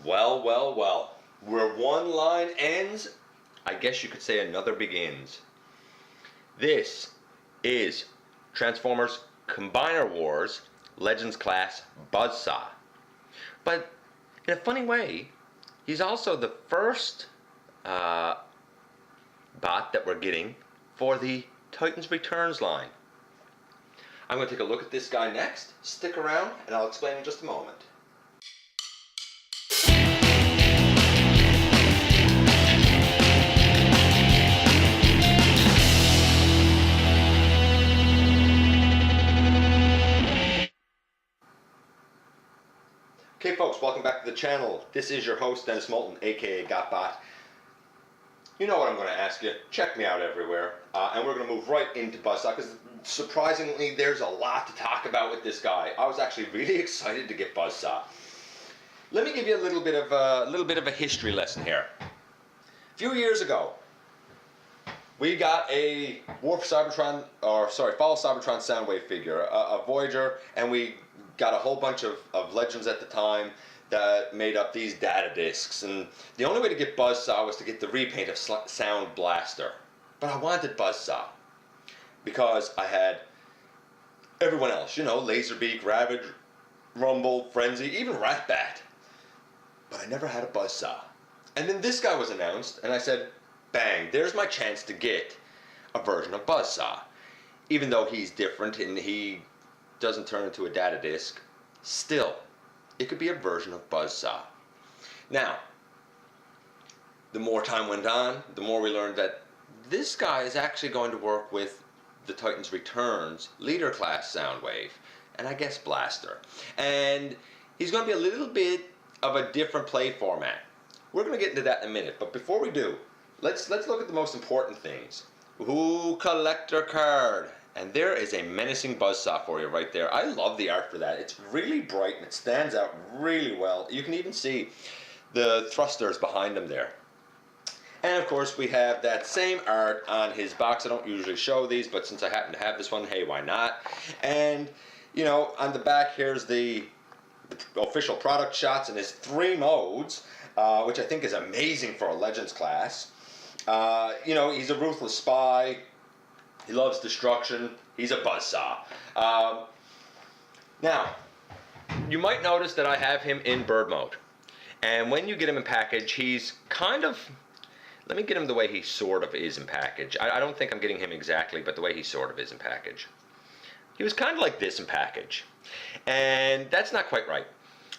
Well, well, well. Where one line ends, I guess you could say another begins. This is Transformers Combiner Wars Legends Class Buzzsaw. But in a funny way, he's also the first bot that we're getting for the Titans Returns line. I'm going to take a look at this guy next. Stick around and I'll explain in just a moment. Okay folks, welcome back to the channel. This is your host, Dennis Moulton, aka GotBot. You know what I'm going to ask you. Check me out everywhere. And we're going to move right into Buzzsaw because surprisingly there's a lot to talk about with this guy. I was actually really excited to get Buzzsaw. Let me give you a little bit of a history lesson here. A few years ago, we got a Fall Cybertron Soundwave figure, a Voyager, and we got a whole bunch of legends at the time that made up these data discs. And the only way to get Buzzsaw was to get the repaint of Sound Blaster. But I wanted Buzzsaw because I had everyone else, you know, Laserbeak, Ravage, Rumble, Frenzy, even Ratbat. But I never had a Buzzsaw. And then this guy was announced, and I said, bang, there's my chance to get a version of Buzzsaw. Even though he's different and he doesn't turn into a data disk, still, it could be a version of Buzzsaw. Now, the more time went on, the more we learned that this guy is actually going to work with the Titans Returns Leader Class Soundwave, and I guess Blaster. And he's going to be a little bit of a different play format. We're going to get into that in a minute, but before we do, let's look at the most important things. Ooh, collector card. And there is a menacing Buzzsaw for you right there. I love the art for that. It's really bright and it stands out really well. You can even see the thrusters behind him there. And of course we have that same art on his box. I don't usually show these, but since I happen to have this one, hey, why not? And you know, on the back here's the official product shots in his 3 modes, which I think is amazing for a Legends class. You know, he's a ruthless spy. He loves destruction. He's a Buzzsaw. Now, you might notice that I have him in bird mode. And when you get him in package, he's kind of... Let me get him the way he sort of is in package. I don't think I'm getting him exactly, but the way he sort of is in package. He was kind of like this in package. And that's not quite right.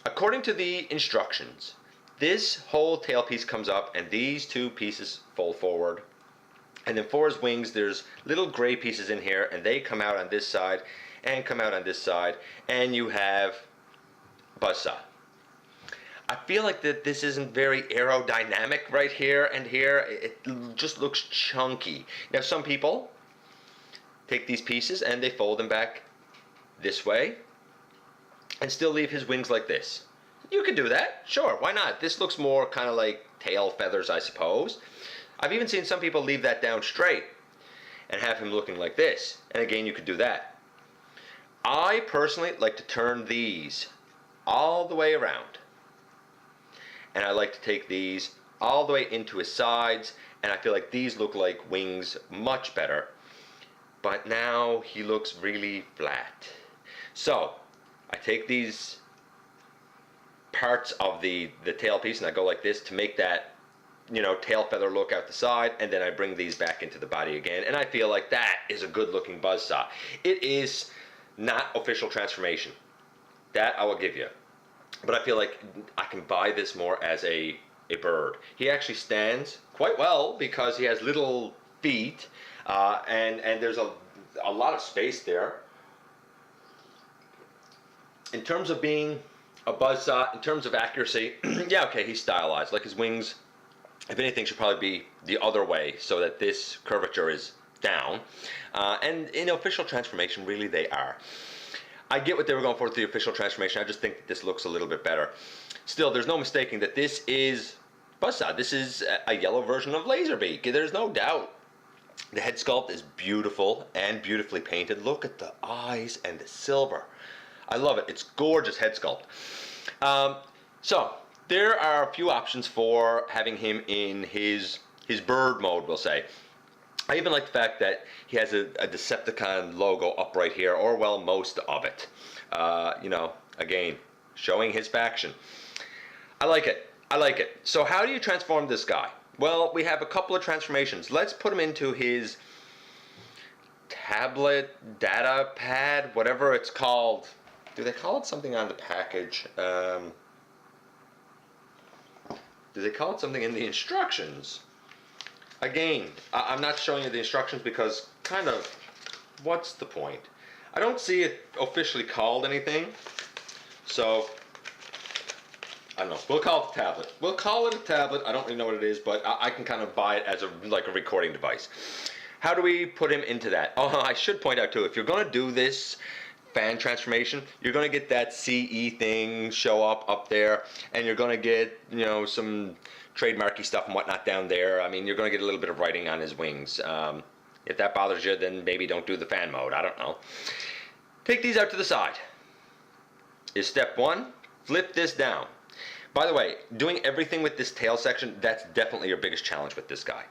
According to the instructions, this whole tail piece comes up and these 2 pieces fold forward. And then for his wings, there's little gray pieces in here, and they come out on this side and come out on this side, and you have Buzzsaw. I feel like that this isn't very aerodynamic right here and here. It just looks chunky. Now some people take these pieces and they fold them back this way and still leave his wings like this. You could do that, sure, why not? This looks more kind of like tail feathers, I suppose. I've even seen some people leave that down straight and have him looking like this. And again, you could do that. I personally like to turn these all the way around. And I like to take these all the way into his sides. And I feel like these look like wings much better. But now he looks really flat. So I take these parts of the tail piece and I go like this to make that, you know, tail feather look out the side, and then I bring these back into the body again, and I feel like that is a good looking Buzzsaw. It is not official transformation, that I will give you, but I feel like I can buy this more as a bird. He actually stands quite well because he has little feet, and there's a lot of space there. In terms of being a Buzzsaw, in terms of accuracy, yeah, okay, he's stylized, like his wings, if anything, should probably be the other way so that this curvature is down. And in official transformation, really they are. I get what they were going for with the official transformation. I just think that this looks a little bit better. Still, there's no mistaking that this is Buzzsaw. This is a yellow version of Laserbeak. There's no doubt. The head sculpt is beautiful and beautifully painted. Look at the eyes and the silver. I love it. It's gorgeous head sculpt. So, there are a few options for having him in his bird mode, we'll say. I even like the fact that he has a Decepticon logo up right here, or well, most of it. You know, again, showing his faction. I like it. I like it. So how do you transform this guy? Well, we have a couple of transformations. Let's put him into his tablet, data pad, whatever it's called. Do they call it something on the package? Do they call it something in the instructions? Again, I'm not showing you the instructions because kind of, what's the point? I don't see it officially called anything. So, I don't know. We'll call it a tablet. We'll call it a tablet. I don't really know what it is, but I can kind of buy it as like a recording device. How do we put him into that? Oh, I should point out too, if you're going to do this fan transformation, you're going to get that CE thing show up there, and you're going to get, you know, some trademarky stuff and whatnot down there. I mean, you're going to get a little bit of writing on his wings. If that bothers you, then maybe don't do the fan mode. I don't know. Take these out to the side. Is step one, flip this down. By the way, doing everything with this tail section, that's definitely your biggest challenge with this guy.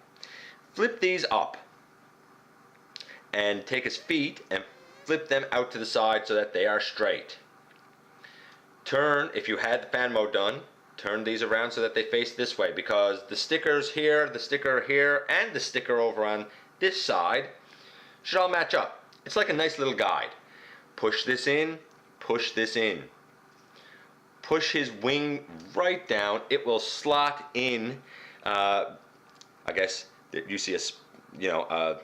Flip these up and take his feet and flip them out to the side so that they are straight. Turn, if you had the fan mode done, turn these around so that they face this way, because the stickers here, the sticker here, and the sticker over on this side should all match up. It's like a nice little guide. Push this in, push this in. Push his wing right down. It will slot in. I guess you see a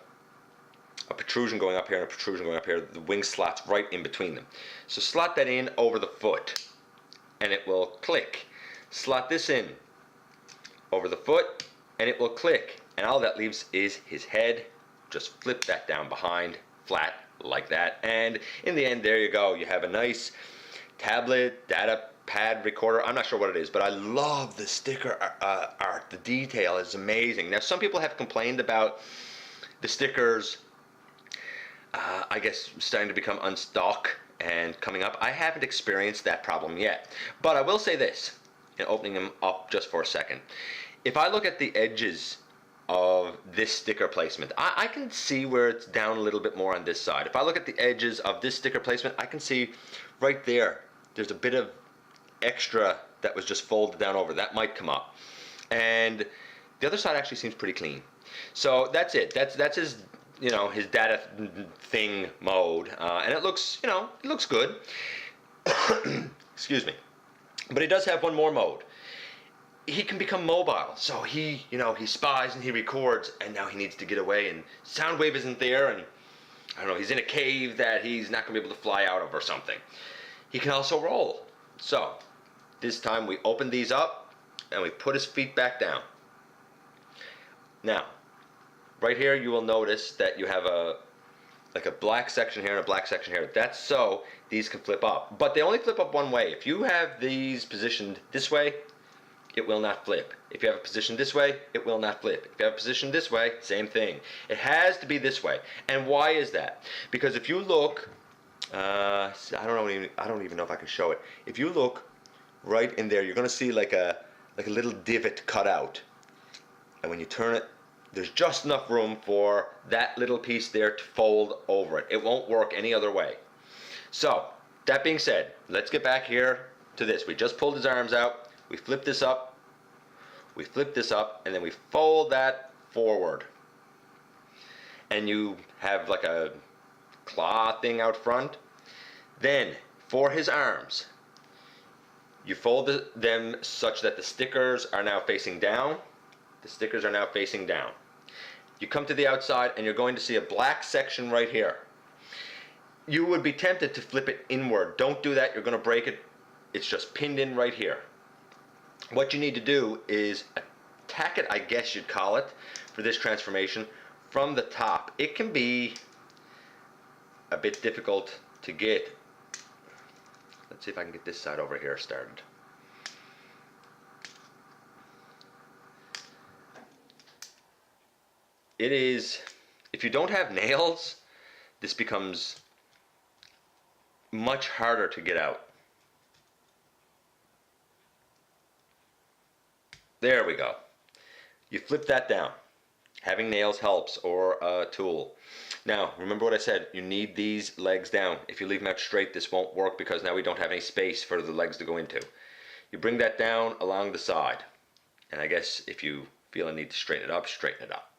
protrusion going up here and a protrusion going up here. The wing slots right in between them. So slot that in over the foot, and it will click. Slot this in over the foot, and it will click. And all that leaves is his head. Just flip that down behind, flat like that. And in the end, there you go. You have a nice tablet, data pad recorder. I'm not sure what it is, but I love the sticker art. The detail is amazing. Now, some people have complained about the stickers, I guess, starting to become unstuck and coming up. I haven't experienced that problem yet. But I will say this, and opening them up just for a second. If I look at the edges of this sticker placement, I can see where it's down a little bit more on this side. If I look at the edges of this sticker placement, I can see right there, there's a bit of extra that was just folded down over. That might come up. And the other side actually seems pretty clean. So that's it. That's his, you know, his data thing mode. And it looks, you know, it looks good. Excuse me. But he does have one more mode. He can become mobile. So he, you know, he spies and he records, and now he needs to get away, and Soundwave isn't there, and I don't know, he's in a cave that he's not going to be able to fly out of or something. He can also roll. So this time we open these up and we put his feet back down. Now, right here you will notice that you have like a black section here and a black section here. That's so these can flip up. But they only flip up one way. If you have these positioned this way, it will not flip. If you have it positioned this way, it will not flip. If you have it positioned this way, same thing. It has to be this way. And why is that? Because if you look, I don't even know if I can show it. If you look right in there, you're going to see like a little divot cut out. And when you turn it, there's just enough room for that little piece there to fold over it. It won't work any other way. So, that being said, let's get back here to this. We just pulled his arms out. We flip this up. We flip this up, and then we fold that forward. And you have like a claw thing out front. Then, for his arms, you fold them such that the stickers are now facing down. The stickers are now facing down. You come to the outside and you're going to see a black section right here. You would be tempted to flip it inward. Don't do that, you're going to break it. It's just pinned in right here. What you need to do is attack it, I guess you'd call it, for this transformation from the top. It can be a bit difficult to get. Let's see if I can get this side over here started. It is, if you don't have nails, this becomes much harder to get out. There we go. You flip that down. Having nails helps, or a tool. Now, remember what I said, you need these legs down. If you leave them out straight, this won't work because now we don't have any space for the legs to go into. You bring that down along the side. And I guess if you feel a need to straighten it up, straighten it up.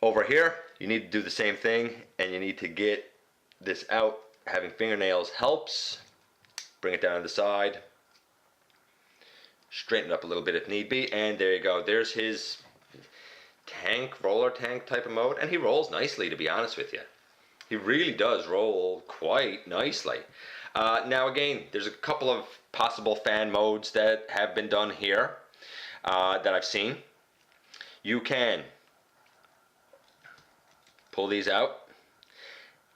Over here, you need to do the same thing, and you need to get this out. Having fingernails helps. Bring it down to the side. Straighten it up a little bit if need be, and there you go. There's his roller tank type of mode, and he rolls nicely, to be honest with you. He really does roll quite nicely. Now again, there's a couple of possible fan modes that have been done here that I've seen. You can pull these out,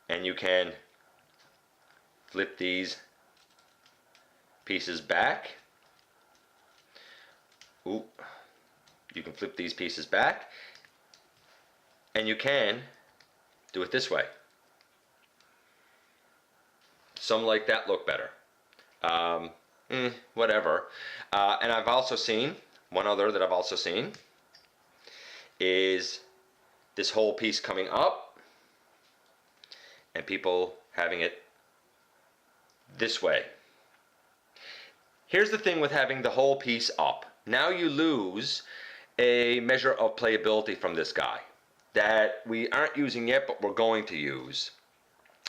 and you can flip these pieces back. Ooh. You can flip these pieces back, and you can do it this way. Some like that look better. Whatever. And I've also seen, one other that I've also seen, is this whole piece coming up, and people having it this way. Here's the thing with having the whole piece up. Now you lose a measure of playability from this guy that we aren't using yet, but we're going to use.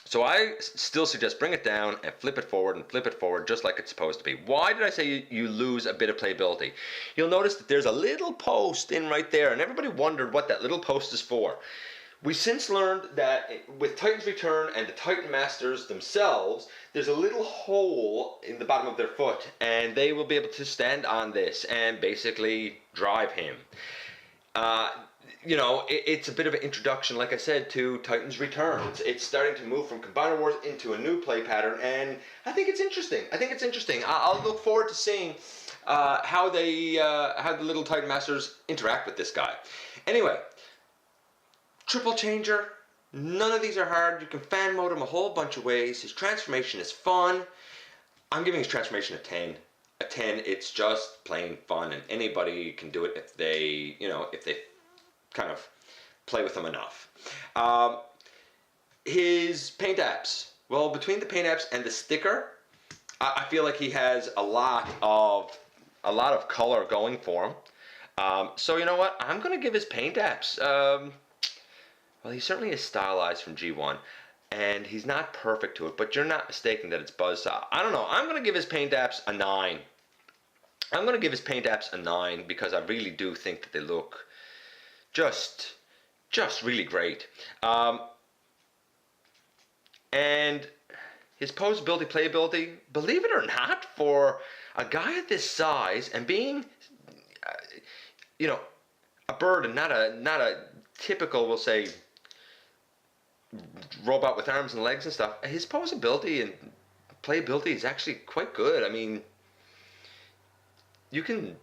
So I still suggest bring it down and flip it forward just like it's supposed to be. Why did I say you lose a bit of playability? You'll notice that there's a little post in right there, and everybody wondered what that little post is for. We since learned that with Titan's Return and the Titan Masters themselves, there's a little hole in the bottom of their foot, and they will be able to stand on this and basically drive him. You know, it's a bit of an introduction, like I said, to Titan's Return. It's starting to move from Combiner Wars into a new play pattern, and I think it's interesting. I'll look forward to seeing how the little Titan Masters interact with this guy. Anyway, triple changer. None of these are hard. You can fan mode him a whole bunch of ways. His transformation is fun. I'm giving his transformation a 10. A 10. It's just plain fun, and anybody can do it if they, if they kind of play with them enough. His paint apps. Well, between the paint apps and the sticker, I feel like he has a lot of color going for him. So you know what? I'm gonna give his paint apps. Well, he certainly is stylized from G1, and he's not perfect to it, but you're not mistaken that it's Buzzsaw. I don't know. I'm going to give his paint apps a 9. I'm going to give his paint apps a 9 because I really do think that they look just really great. And his posability, playability, believe it or not, for a guy at this size and being, a bird and not a typical, we'll say, robot with arms and legs and stuff, his posability and playability is actually quite good. I mean, you can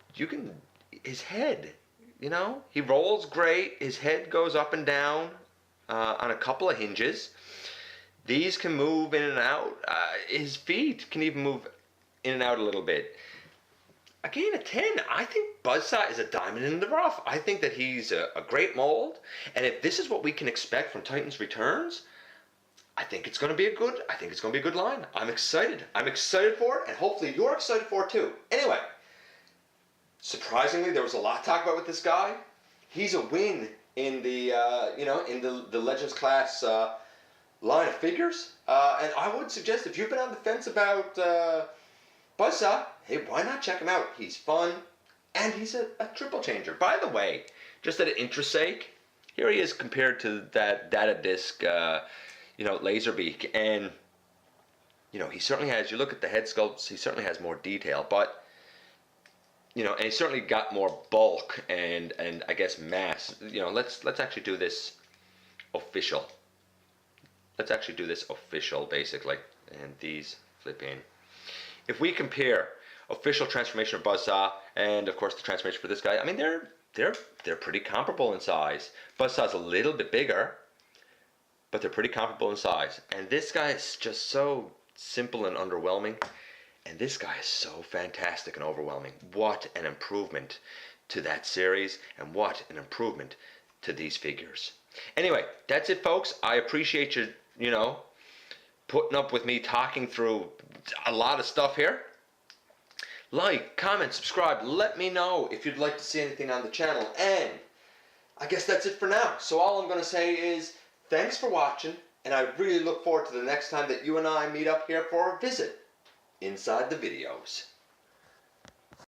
his head, he rolls great. His head goes up and down on a couple of hinges. These can move in and out. His feet can even move in and out a little bit. Again, a 10. I think Buzzsaw is a diamond in the rough. I think that he's a great mold, and if this is what we can expect from Titan's Returns, I think it's going to be a good line. I'm excited. I'm excited for it, and hopefully you're excited for it too. Anyway, surprisingly, there was a lot to talk about with this guy. He's a win in the the Legends class line of figures, and I would suggest if you've been on the fence about Buzzsaw, hey, why not check him out? He's fun, and he's a triple changer. By the way, just out of interest sake, here he is compared to that data disc, Laserbeak, and he certainly has. You look at the head sculpts, he certainly has more detail, but and he certainly got more bulk and I guess mass. Let's actually do this official. Let's actually do this official, basically, and these flip in. If we compare official transformation of Buzzsaw and, of course, the transformation for this guy, I mean, they're pretty comparable in size. Buzzsaw's a little bit bigger, but they're pretty comparable in size. And this guy is just so simple and underwhelming. And this guy is so fantastic and overwhelming. What an improvement to that series, and what an improvement to these figures. Anyway, that's it, folks. I appreciate you, putting up with me talking through a lot of stuff here. Like, comment, subscribe. Let me know if you'd like to see anything on the channel. And I guess that's it for now. So all I'm going to say is thanks for watching, and I really look forward to the next time that you and I meet up here for a visit inside the videos.